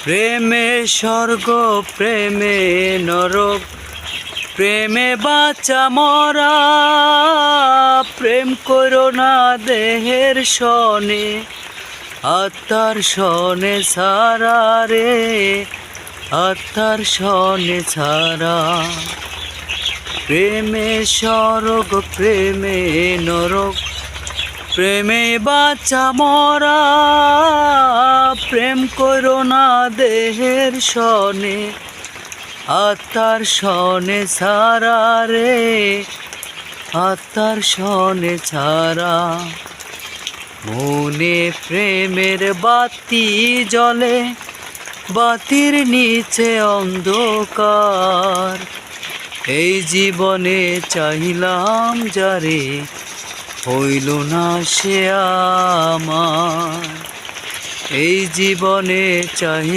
প্রেমে স্বর্গ প্রেমে নরক, প্রেমে বাঁচা মরা। প্রেম করো না দেহের সনে, আত্মার সনে ছাড়া রে, আত্মার সনে ছাড়া। প্রেমে স্বর্গ প্রেমে নরক, প্রেমে বাঁচা মরা। প্রেম করো না দেহের সনে, আত্মার সনে ছাড়া রে, আত্মার সনে ছাড়া। মনে প্রেমের বাতি জ্বলে, বাতির নিচে অন্ধকার। এই জীবনে চাহিলাম যারে, হইল না সে আমার। এই জীবনে চাহি